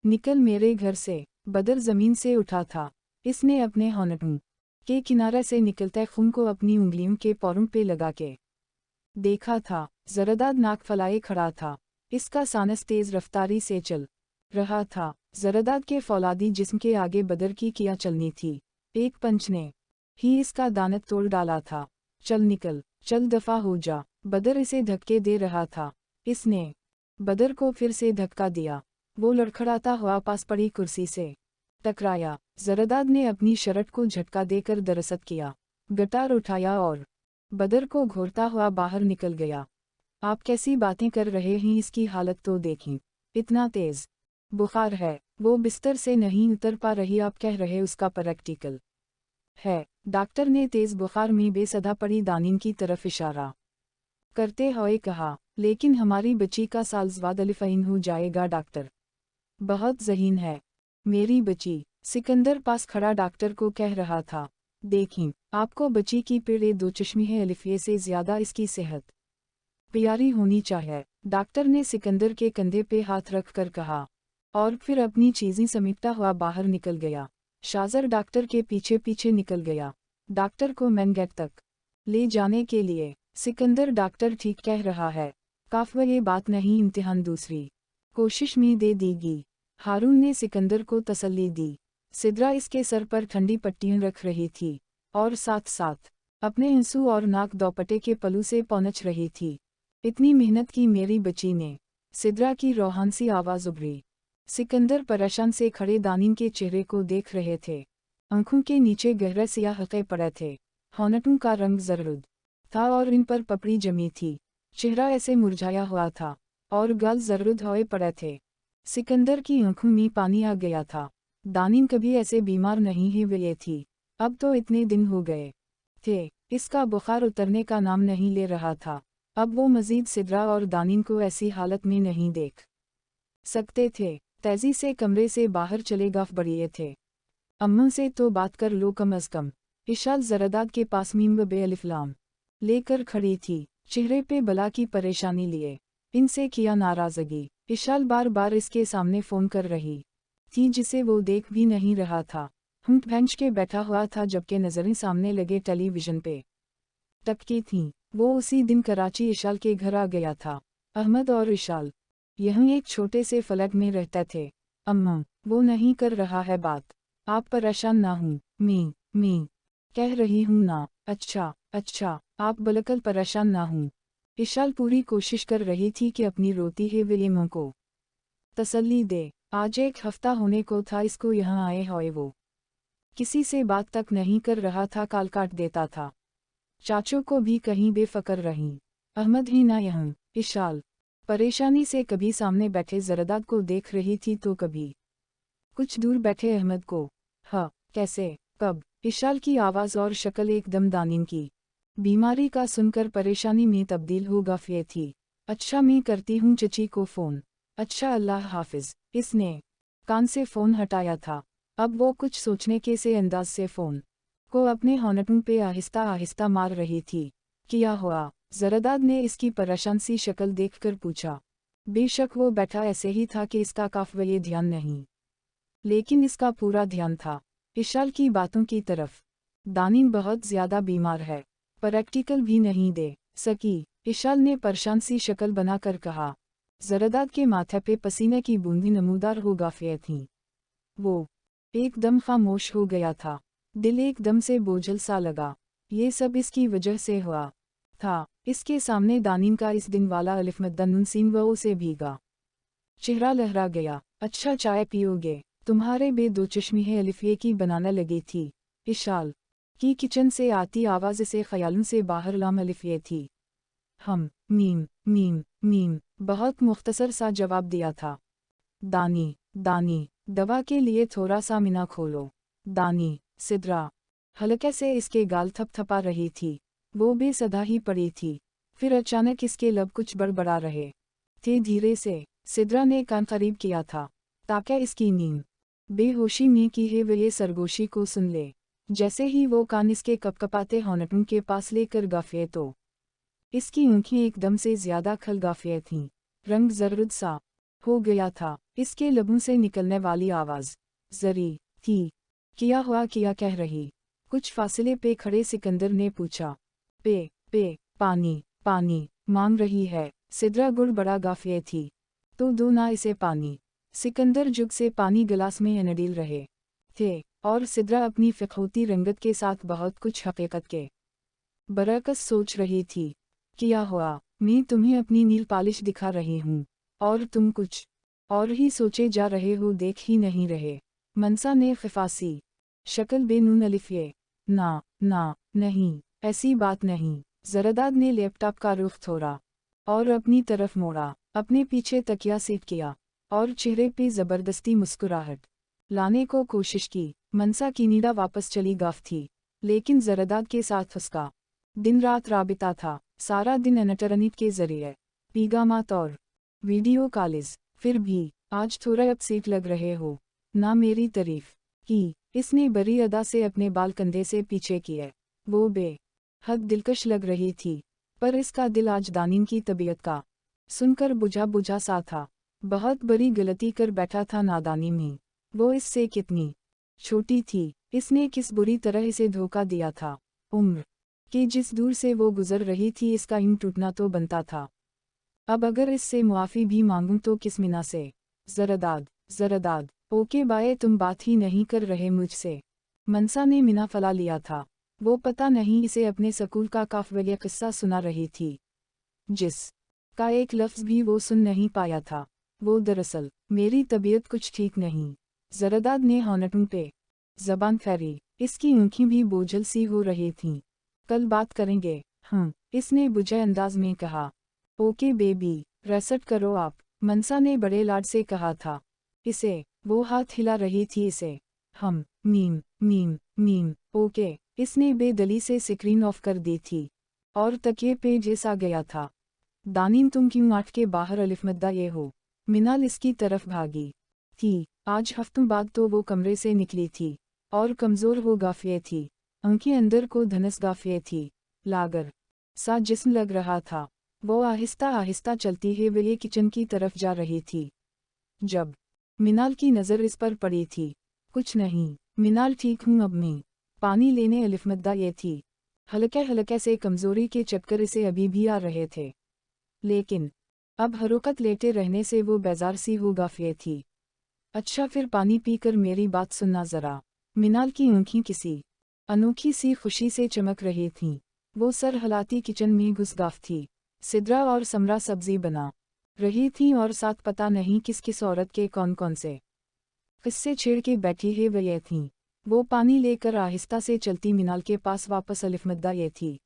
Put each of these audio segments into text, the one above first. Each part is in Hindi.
निकल मेरे घर से। बदर जमीन से उठा था। इसने अपने होंठों के किनारे से निकलते खून को अपनी उंगलियों के पोरों पे लगा के देखा था। जरदाद नाक फैलाए खड़ा था। इसका सांस तेज रफ्तारी से चल रहा था। जरदाद के फौलादी जिस्म के आगे बदर की क्या चलनी थी। एक पंच ने ही इसका दानत तोड़ डाला था। चल निकल, चल दफा हो जा। बदर इसे धक्के दे रहा था। इसने बदर को फिर से धक्का दिया। वो लड़खड़ाता हुआ पास पड़ी कुर्सी से टकराया। जरदाद ने अपनी शर्ट को झटका देकर दरअसत किया, गटार उठाया और बदर को घोरता हुआ बाहर निकल गया। आप कैसी बातें कर रहे हैं, इसकी हालत तो देखें, इतना तेज बुखार है, वो बिस्तर से नहीं उतर पा रही। आप कह रहे उसका प्रैक्टिकल है। डॉक्टर ने तेज बुखार में बेसधा पड़ी दानिन की तरफ इशारा करते हुए कहा। लेकिन हमारी बच्ची का साल्जवाद अलिफाइन हो जाएगा डॉक्टर, बहुत ज़हीन है मेरी बच्ची। सिकंदर पास खड़ा डॉक्टर को कह रहा था। देखें, आपको बच्ची की पीड़े दो चश्मी है, अलिफिए से ज़्यादा इसकी सेहत प्यारी होनी चाहिए। डॉक्टर ने सिकंदर के कंधे पे हाथ रख कर कहा और फिर अपनी चीज़ें समेटता हुआ बाहर निकल गया। शाजर डॉक्टर के पीछे पीछे निकल गया, डॉक्टर को मेन गेट तक ले जाने के लिए। सिकंदर, डॉक्टर ठीक कह रहा है, काफ़ ये बात नहीं, इम्तिहान दूसरी कोशिश में दे देगी। हारून ने सिकंदर को तसल्ली दी। सिद्रा इसके सर पर ठंडी पट्टियां रख रही थी और साथ साथ अपने आंसू और नाक दोपट्टे के पल्लू से पहुंच रही थी। इतनी मेहनत की मेरी बच्ची ने, सिद्रा की रोहान सी आवाज़ उभरी। सिकंदर परेशान से खड़े दानिन के चेहरे को देख रहे थे। आंखों के नीचे गहरे सियाह हक़े पड़े थे। होंठों का रंग जर्द था और इन पर पपड़ी जमी थी। चेहरा ऐसे मुरझाया हुआ था और गाल जर्द हुए पड़े थे। सिकंदर की आंखों में पानी आ गया था। दानिन कभी ऐसे बीमार नहीं हुई थी। अब तो इतने दिन हो गए थे, इसका बुखार उतरने का नाम नहीं ले रहा था। अब वो मजीद सिद्रा और दानिन को ऐसी हालत में नहीं देख सकते थे। तेजी से कमरे से बाहर चले गफ बढ़िए थे। अम्मा से तो बात कर लो कम अज़ कम। इशाल जरदाद के पास मीम बे अलिफ्लाम लेकर खड़ी थी, चेहरे पे बला की परेशानी लिए। इनसे किया नाराज़गी। इशाल बार बार इसके सामने फ़ोन कर रही थी, जिसे वो देख भी नहीं रहा था। हम बेंच के बैठा हुआ था, जबकि नज़रें सामने लगे टेलीविज़न पे टकती थीं। वो उसी दिन कराची इशाल के घर आ गया था। अहमद और इशाल यहीं एक छोटे से फलक में रहते थे। अम्मा, वो नहीं कर रहा है बात, आप परेशान ना हूँ। मैं कह रही हूँ ना। अच्छा अच्छा, आप बिल्कुल परेशान ना हूँ। इशाल पूरी कोशिश कर रही थी कि अपनी रोती है विलियम को तसल्ली दे। आज एक हफ्ता होने को था इसको यहाँ आए हुए। वो किसी से बात तक नहीं कर रहा था, काल काट देता था। चाचों को भी कहीं बेफिक्र रहीं। अहमद ही ना यहाँ। इशाल परेशानी से कभी सामने बैठे जरदाद को देख रही थी तो कभी कुछ दूर बैठे अहमद को। हाँ, कैसे, कब? इशाल की आवाज़ और शक्ल एकदम दानिन की बीमारी का सुनकर परेशानी में तब्दील हो गई थी। अच्छा, मैं करती हूँ चची को फ़ोन। अच्छा, अल्लाह हाफिज़। इसने कान से फ़ोन हटाया था। अब वो कुछ सोचने के से अंदाज से फ़ोन को अपने होंठों पे आहिस्ता आहिस्ता मार रही थी। क्या हुआ? जरदाद ने इसकी परेशान सी शक्ल देखकर पूछा। बेशक वो बैठा ऐसे ही था कि इसका काफ़ ये ध्यान नहीं, लेकिन इसका पूरा ध्यान था इशाल की बातों की तरफ। दानिन बहुत ज़्यादा बीमार है, प्रैक्टिकल भी नहीं दे सकी। इशाल ने परेशान सी शक्ल बनाकर कहा। जरदाद के माथे पे पसीने की बूंदी नमूदार हो गई थीं। वो एकदम खामोश हो गया था। दिल एकदम से बोझल सा लगा। ये सब इसकी वजह से हुआ था। इसके सामने दानिन का इस दिन वाला अलिफ मद्दन सीन वो से भीगा चेहरा लहरा गया। अच्छा, चाय पियोगे? तुम्हारे बे दो चश्मी है, अलिफिए की बनाने लगी थी। इशाल की किचन से आती आवाज़ से ख्यालों से बाहर लाम अलिफिए थी। हम मीम बहुत मुख्तसर सा जवाब दिया था। दानी दवा के लिए थोड़ा सा मिना खोलो। दानी सिद्रा हल्के से इसके गाल थपथपा रही थी। वो बेसधा ही पड़ी थी। फिर अचानक इसके लब कुछ बड़बड़ा रहे थे। धीरे से सिद्रा ने कान करीब किया था ताकि इसकी नींद बेहोशी में की है वे सरगोशी को सुन ले। जैसे ही वो कान इसके कपकपाते होंठों के पास लेकर गफे तो इसकी आँखें एकदम से ज़्यादा खल गई थीं। रंग जर्द सा हो गया था। इसके लबों से निकलने वाली आवाज़ जरी थी। किया हुआ किया कह रही। कुछ फासले पे खड़े सिकंदर ने पूछा। पे पानी पानी मांग रही है। सिद्रा गुड़ बड़ा गाफिए थी। तो दो ना इसे पानी। सिकंदर जुग से पानी गिलास में अनडील रहे थे और सिद्रा अपनी फिखोती रंगत के साथ बहुत कुछ हकीकत के बरअक्स सोच रही थी। किया हुआ, मैं तुम्हें अपनी नील पालिश दिखा रही हूँ और तुम कुछ और ही सोचे जा रहे हो, देख ही नहीं रहे। मनसा ने खिफासी शक्ल बेनून अलिफिए ना नहीं, ऐसी बात नहीं। जरदाद ने लैपटॉप का रुख थोड़ा और अपनी तरफ मोड़ा, अपने पीछे तकिया सेट किया और चेहरे पे जबरदस्ती मुस्कुराहट लाने को कोशिश की। मनसा की नींदा वापस चली गाफ थी, लेकिन जरदाद के साथ उसका दिन रात राबिता था। सारा दिन इंटरनेट के जरिए पीगामात और वीडियो कॉल्स। फिर भी आज थोड़ा अपसेट लग रहे हो ना, मेरी तारीफ की। इसने बड़ी अदा से अपने बाल कंधे से पीछे किए। वो बेहद दिलकश लग रही थी, पर इसका दिल आज दानिन की तबीयत का सुनकर बुझा बुझा सा था। बहुत बड़ी गलती कर बैठा था नादानी में। वो इससे कितनी छोटी थी, इसने किस बुरी तरह इसे धोखा दिया था। उम्र कि जिस दूर से वो गुजर रही थी, इसका यूं टूटना तो बनता था। अब अगर इससे मुआफ़ी भी मांगूं तो किस मिना से। जरदाद ओके बाय, तुम बात ही नहीं कर रहे मुझसे। मनसा ने मिना फला लिया था। वो पता नहीं इसे अपने स्कूल का काफ़िया किस्सा सुना रही थी, जिस का एक लफ्ज़ भी वो सुन नहीं पाया था। वो दरअसल, मेरी तबीयत कुछ ठीक नहीं। जरदाद ने हॉनटों पे जबान फेरी। इसकी आँखें भी बोझल सी हो रही थीं। कल बात करेंगे। इसने बुझे अंदाज में कहा। ओके बेबी, रेस्ट करो आप, मनसा ने बड़े लाड से कहा था। इसे वो हाथ हिला रही थी इसे। Meme okay. इसने बेदली से स्क्रीन ऑफ कर दी थी और तकिए पे जैसा गया था। दानिन, तुम क्यों आठ के बाहर अलिफमद्दा ये हो। मिनाल इसकी तरफ भागी थी। आज हफ्तों बाद तो वो कमरे से निकली थी और कमज़ोर हो गाफिए थी। आंखें अंदर को धनस गाफिए थी। लागर सा जिस्म लग रहा था। वो आहिस्ता आहिस्ता चलती है वे किचन की तरफ जा रही थी, जब मिनाल की नज़र इस पर पड़ी थी। कुछ नहीं मिनाल, ठीक हूँ अब मैं। पानी लेने अलिफमद्दा ये थी। हल्के हल्के से कमज़ोरी के चक्कर इसे अभी भी आ रहे थे, लेकिन अब हरकत लेटे रहने से वो बेजार सी हो गाफिए थी। अच्छा फिर पानी पीकर मेरी बात सुनना ज़रा। मिनाल की आँखें किसी अनोखी सी खुशी से चमक रही थीं। वो सर हिलाती किचन में घुस गाफ थी। सिद्रा और समरा सब्जी बना रही थीं और साथ पता नहीं किस किस औरत के कौन कौन से किस्से छेड़ के बैठी है वे ये थीं। वो पानी लेकर आहिस्ता से चलती मिनाल के पास वापस अलिफमद्दा ये थी।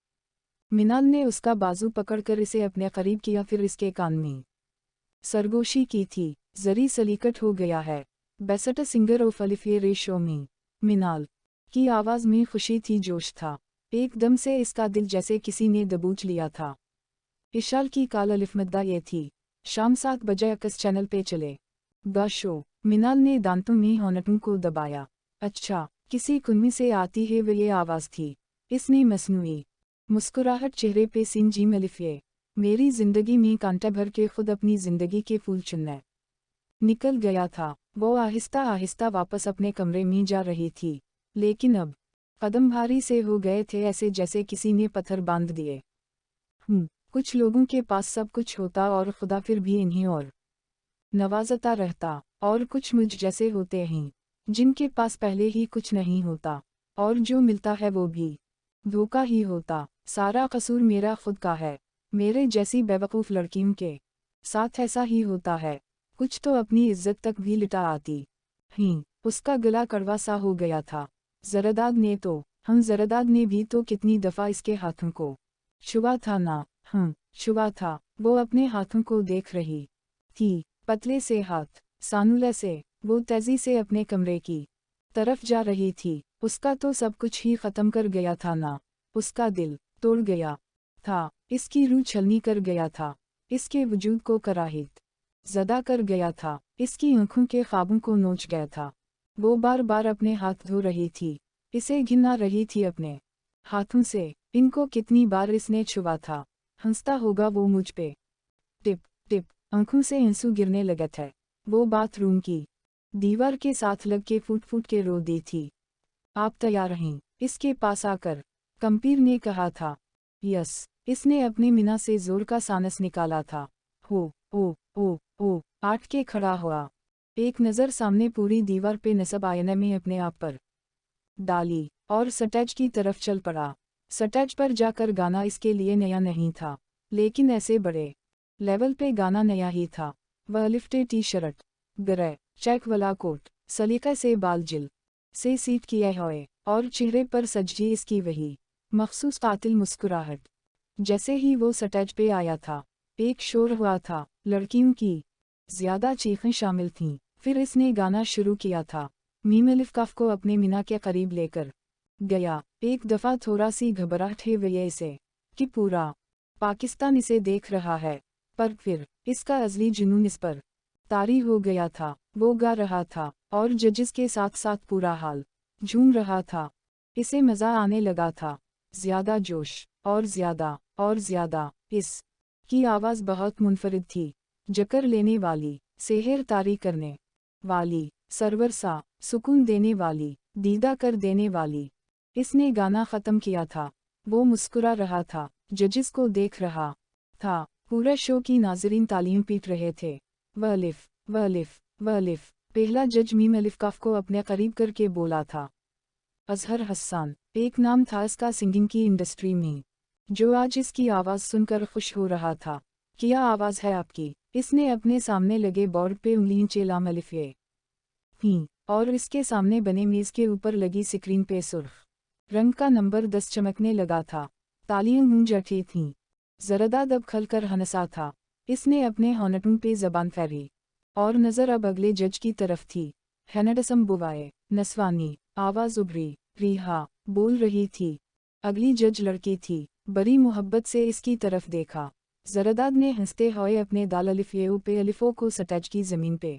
मिनाल ने उसका बाजू पकड़कर इसे अपने करीब किया, फिर इसके कान में सरगोशी की थी। जरी सलीकट हो गया है। बेसट सिंगर ऑफ अलिफे रेशो में। मिनाल की आवाज़ में खुशी थी, जोश था। एकदम से इसका दिल जैसे किसी ने दबोच लिया था। इशाल की काल अलिफमद्दा ये थी। शाम 7 बजे अकस चैनल पे चले द शो। मिनाल ने दांतों में होंठों को दबाया। अच्छा, किसी कुन्मी से आती है वो ये आवाज़ थी। इसने मसनूई मुस्कुराहट चेहरे पे सीन जी में लिफिए। मेरी जिंदगी में कांटे भर के खुद अपनी जिंदगी के फूल चुनने निकल गया था। वो आहिस्ता आहिस्ता वापस अपने कमरे में जा रही थी, लेकिन अब कदम भारी से हो गए थे, ऐसे जैसे किसी ने पत्थर बांध दिए। कुछ लोगों के पास सब कुछ होता और खुदा फिर भी इन्हें और नवाजता रहता, और कुछ मुझ जैसे होते हैं जिनके पास पहले ही कुछ नहीं होता और जो मिलता है वो भी धोखा ही होता। सारा कसूर मेरा खुद का है। मेरे जैसी बेवकूफ़ लड़कियों के साथ ऐसा ही होता है। कुछ तो अपनी इज्जत तक भी लिटा आती। उसका गला कड़वा सा हो गया था। जरदाद ने भी तो कितनी दफ़ा इसके हाथों को छुआ था ना। छुआ था। वो अपने हाथों को देख रही थी, पतले से हाथ, सानुले से। वो तेजी से अपने कमरे की तरफ जा रही थी। उसका तो सब कुछ ही ख़त्म कर गया था ना। उसका दिल तोड़ गया था। इसकी रूह छलनी कर गया था। इसके वजूद को कराहित ज़दा कर गया था। इसकी आँखों के ख्वाबों को नोच गया था। वो बार बार अपने हाथ धो रही थी। इसे घिना रही थी अपने हाथों से। इनको कितनी बार इसने छुआ था। हंसता होगा वो मुझ पे। टिप टिप आंखों से आंसू गिरने लगे थे। वो बाथरूम की दीवार के साथ लग के फूट फूट के रो दी थी। आप तैयार हैं? इसके पास आकर कंपीर ने कहा था। यस। इसने अपनी मीना से जोर का सांस निकाला था। हो ओ ओ ओ आठ के खड़ा हुआ। एक नज़र सामने पूरी दीवार पे नस्ब आईने में अपने आप पर डाली और स्टेज की तरफ चल पड़ा। स्टेज पर जाकर गाना इसके लिए नया नहीं था, लेकिन ऐसे बड़े लेवल पे गाना नया ही था। वह लिफ्टे टी शर्ट, ग्रे चेक वाला कोट, सलीके से बाल जिल से सीट किए हुए और चेहरे पर सजी इसकी वही मखसूस कातिल मुस्कुराहट। जैसे ही वो स्टेज पे आया था, एक शोर हुआ था, लड़कियों की ज्यादा चीखें शामिल थीं। फिर इसने गाना शुरू किया था। मीम अलिफ काफ को अपने मीना के करीब लेकर गया। एक दफ़ा थोड़ा सी घबराहट है वह इसे कि पूरा पाकिस्तान इसे देख रहा है, पर फिर इसका अज़ली जुनून इस पर तारी हो गया था। वो गा रहा था और जजेस के साथ साथ पूरा हाल झूम रहा था। इसे मज़ा आने लगा था। ज़्यादा जोश और ज़्यादा। इस की आवाज़ बहुत मुनफरिद थी, जकर लेने वाली, सेहर तारी करने वाली, सरवर सा सुकून देने वाली, दीदा कर देने वाली। इसने गाना ख़त्म किया था। वो मुस्कुरा रहा था, जजेस को देख रहा था। पूरा शो की नाज़रीन तालियां पीट रहे थे। वह अलिफ। पहला जज मीम अलिफ काफ को अपने करीब करके बोला था। अजहर हसन एक नाम था इसका सिंगिंग की इंडस्ट्री में, जो आज इसकी आवाज़ सुनकर खुश हो रहा था। क्या आवाज़ है आपकी? इसने अपने सामने लगे बोर्ड पे उंगलियां चेलाम अलिफ ये ही, और इसके सामने बने मेज़ के ऊपर लगी स्क्रीन पे सुर्ख रंग का नंबर 10 चमकने लगा था। तालियां गूंज उठी थीं। जरदाद अब खलकर हंसा था। इसने अपने होंठों पे जबान फेरी और नज़र अब अगले जज की तरफ थी। हैनडसम बुवाए नस्वानी आवाज़ उभरी। रिहा बोल रही थी। अगली जज लड़की थी। बड़ी मोहब्बत से इसकी तरफ देखा। जरदाद ने हंसते हुए अपने दाल अलिफ़ पे अलिफ़ों को स्टेज की ज़मीन पे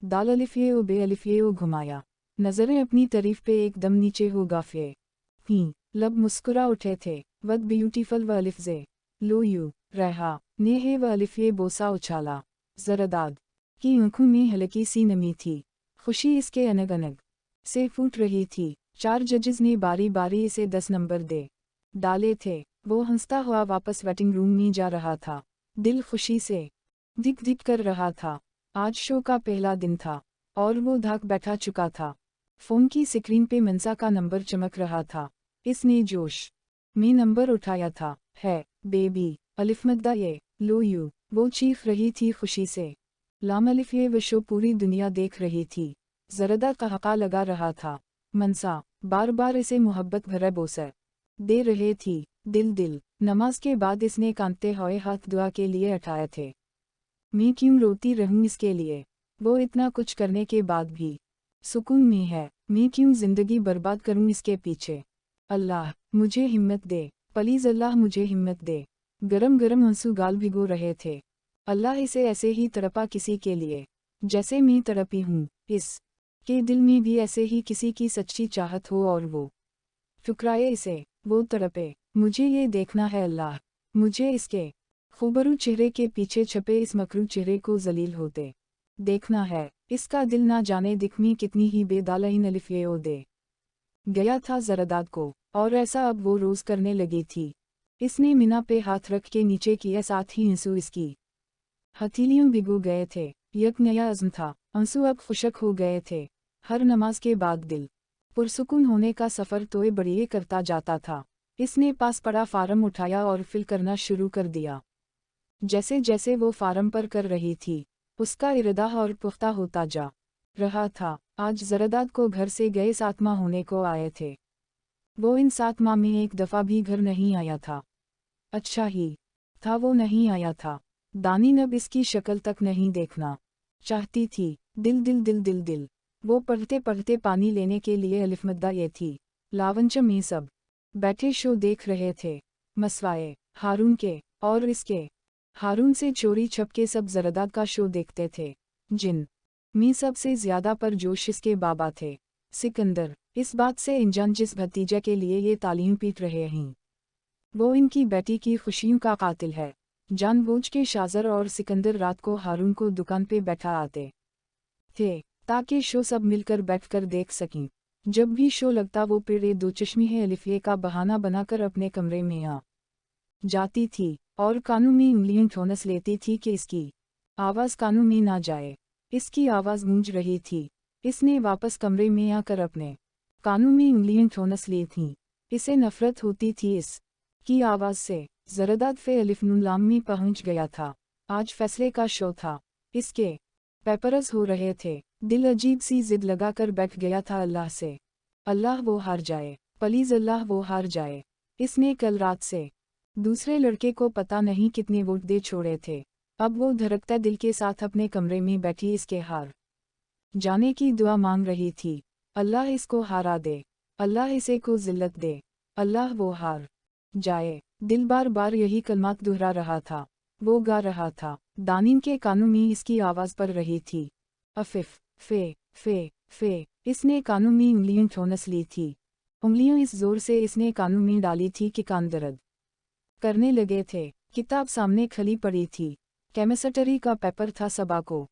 दाल अलिफ़ बे अलिफ़ घुमाया। नज़रें अपनी तारीफ पे एकदम नीचे हो गाफे ही। लब मुस्कुरा उठे थे। वद ब्यूटीफुल व अलिफ़े लो यू रहा ने है व अलिफ़ बोसा उछाला। जरदाद की आंखों में हल्की सी नमी थी। खुशी इसके अनग अनग से फूट रही थी। 4 जजेस ने बारी बारी इसे 10 नंबर दे डाले थे। वो हंसता हुआ वापस वेटिंग रूम में जा रहा था। दिल खुशी से दिक दिक कर रहा था। आज शो का पहला दिन था और वो धाक बैठा चुका था। फ़ोन की स्क्रीन पे मंसा का नंबर चमक रहा था। इसने जोश में नंबर उठाया था। है बेबी अलिफ़मद्दा ये लो यू। वो चीख रही थी खुशी से। लाम अलिफ़ ये वो शो पूरी दुनिया देख रही थी। जरदा कहका लगा रहा था। मंसा बार बार इसे मोहब्बत भरे बोसे दे रहे थी। दिल नमाज के बाद इसने कांपते हुए हाथ दुआ के लिए उठाए थे। मैं क्यों रोती रहूं इसके लिए? वो इतना कुछ करने के बाद भी सुकून में है। मैं क्यों जिंदगी बर्बाद करूं इसके पीछे? अल्लाह मुझे हिम्मत दे, प्लीज़ अल्लाह मुझे हिम्मत दे। गरम गरम आंसू गाल भिगो रहे थे। अल्लाह इसे ऐसे ही तड़पा किसी के लिए जैसे मैं तड़पी हूँ। इस के दिल में भी ऐसे ही किसी की सच्ची चाहत हो और वो ठुकराए इसे, वो तड़पे। मुझे ये देखना है अल्लाह, मुझे इसके खूबरू चेहरे के पीछे छपे इस मकरू चेहरे को जलील होते देखना है। इसका दिल ना जाने दिख में कितनी ही बेदालाइन अलिफ़े दे गया था जरदाद को, और ऐसा अब वो रोज़ करने लगी थी। इसने मीना पे हाथ रख के नीचे किए, साथ ही आंसू इसकी हथेलियों भिगो गए थे। यक नया अज़्म था। आंसू अब खुशक हो गए थे। हर नमाज के बाद दिल पुरसुकून होने का सफ़र तोए बढ़िए करता जाता था। इसने पास पड़ा फार्म उठाया और फिल करना शुरू कर दिया। जैसे जैसे वो फार्म पर कर रही थी, उसका इरादा और पुख्ता होता जा रहा था। आज जरदाद को घर से गए 7 माह होने को आए थे। वो इन 7 माह में एक दफ़ा भी घर नहीं आया था। अच्छा ही था वो नहीं आया था। दानी अब इसकी शक्ल तक नहीं देखना चाहती थी। दिल। वो पढ़ते पढ़ते पानी लेने के लिए अलिफ़मद्दा ये थी। लावंच में सब बैठे शो देख रहे थे। मसवाए हारून के और इसके हारून से चोरी छपके सब जरदाद का शो देखते थे। जिन में सबसे ज़्यादा पर जोश इसके बाबा थे, सिकंदर। इस बात से इंजान जिस भतीजे के लिए ये तालीम पीट रहे हैं, वो इनकी बेटी की खुशियों का कातिल है। जानबूझ के शाजर और सिकंदर रात को हारून को दुकान पे बैठा आते थे ताकि शो सब मिलकर बैठकर देख सकें। जब भी शो लगता वो फिर दो चश्मी है अलिफिए का बहाना बनाकर अपने कमरे में आ जाती थी और कानों में उंगलियां ठोनस लेती थी कि इसकी आवाज़ कानों में ना जाए। इसकी आवाज़ गूंज रही थी। इसने वापस कमरे में आकर अपने कानों में उंगलियां ठोनस ली थीं। इसे नफरत होती थी इस की आवाज़ से। जरदाद फे अलिफ नून लाम में पहुंच गया था। आज फैसले का शो था। इसके पेपर्स हो रहे थे। दिल अजीब सी जिद लगाकर बैठ गया था अल्लाह से। अल्लाह वो हार जाए, प्लीज़ अल्लाह वो हार जाए। इसने कल रात से दूसरे लड़के को पता नहीं कितने वोट दे छोड़े थे। अब वो धड़कता दिल के साथ अपने कमरे में बैठी इसके हार जाने की दुआ मांग रही थी। अल्लाह इसको हारा दे, अल्लाह इसे को जिल्लत दे, अल्लाह वो हार जाए। दिल बार बार यही कलमात दोहरा रहा था। वो गा रहा था। दानिम के कानों में इसकी आवाज़ पड़ रही थी। अफिफ फे फे फे। इसने कानों में उंगलियां ठोनस ली थी। उंगलियां इस जोर से इसने कानों में डाली थी कि कान दर्द करने लगे थे। किताब सामने खली पड़ी थी। केमिस्ट्री का पेपर था सबा को।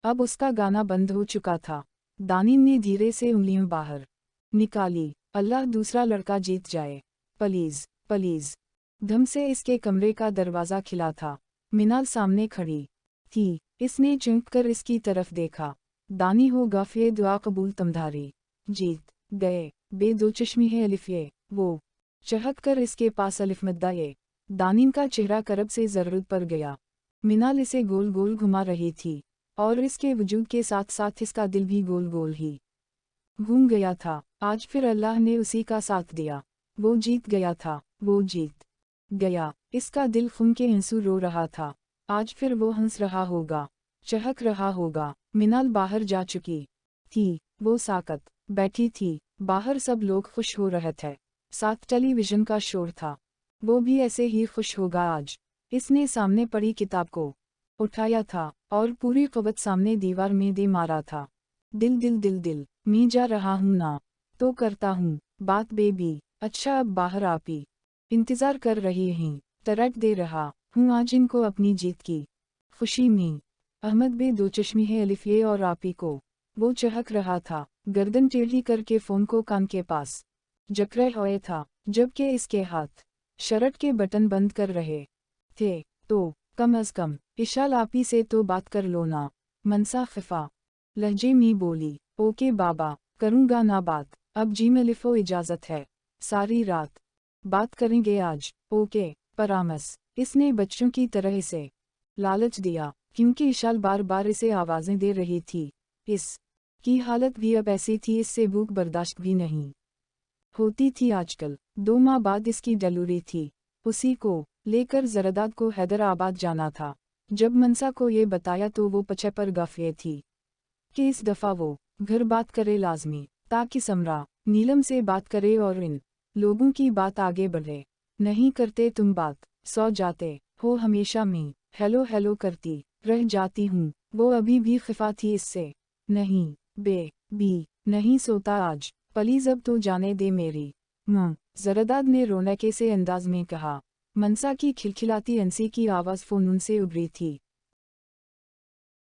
अब उसका गाना बंद हो चुका था। दानिम ने धीरे से उंगलियां बाहर निकाली। अल्लाह दूसरा लड़का जीत जाए, प्लीज़ प्लीज़। धम से इसके कमरे का दरवाज़ा खिला था। मिनाल सामने खड़ी थी। इसने चौंक कर इसकी तरफ देखा। दानी हो गाफिए दुआ कबूल तमधारी। जीत गए बे दो चश्मी है अलिफिए। वो चहक कर इसके पास अलिफ मद्दा ये। दानिम का चेहरा करब से ज़रूरत पर गया। मिनाल इसे गोल गोल घुमा रही थी और इसके वजूद के साथ साथ इसका दिल भी गोल गोल ही घूम गया था। आज फिर अल्लाह ने उसी का साथ दिया। वो जीत गया था। वो जीत गया। इसका दिल खून के आंसू रो रहा था। आज फिर वो हंस रहा होगा, चहक रहा होगा। मिनाल बाहर जा चुकी थी। वो साकत बैठी थी। बाहर सब लोग खुश हो रहे थे। साथ टेलीविज़न का शोर था। वो भी ऐसे ही खुश होगा आज। इसने सामने पड़ी किताब को उठाया था और पूरी क़ुव्वत सामने दीवार में दे मारा था। दिल दिल दिल दिल मैं जा रहा हूँ ना तो करता हूँ बात बेबी। अच्छा अब बाहर आपी इंतज़ार कर रही हैं। तरट दे रहा हूँ आज इनको अपनी जीत की खुशी में। अहमद बे दो चश्मी है अलिफिए और आपी को वो चहक रहा था। गर्दन टेढ़ी करके फ़ोन को कान के पास जकड़े हुए था जबकि इसके हाथ शर्ट के बटन बंद कर रहे थे। तो कम अज़ कम इशाल आपी से तो बात कर लो ना। मनसा खिफा लहजे में बोली। ओके बाबा करूँगा ना बात। अब जी में लिफो इजाज़त है। सारी रात बात करेंगे आज। ओके परामस। इसने बच्चों की तरह इसे लालच दिया क्योंकि इशाल बार बार इसे आवाज़ें दे रही थी। इस की हालत भी अब ऐसी थी इससे भूख बर्दाश्त भी नहीं होती थी आजकल। 2 माह बाद इसकी डिलीवरी थी। उसी को लेकर जरदाद को हैदराबाद जाना था। जब मनसा को ये बताया तो वो पचे पर गफिए थी कि इस दफ़ा वो घर बात करे लाजमी ताकि समरा नीलम से बात करे और इन लोगों की बात आगे बढ़े। नहीं करते तुम बात, सो जाते हो हमेशा में हेलो हेलो करती रह जाती हूँ। वो अभी भी खिफा थी इससे। नहीं बी नहीं सोता आज, प्लीज़ अब तो जाने दे मेरी माँ। जरदाद ने रोने से अंदाज में कहा। मनसा की खिलखिलाती अंसी की आवाज़ फ़ोन से उभरी थी।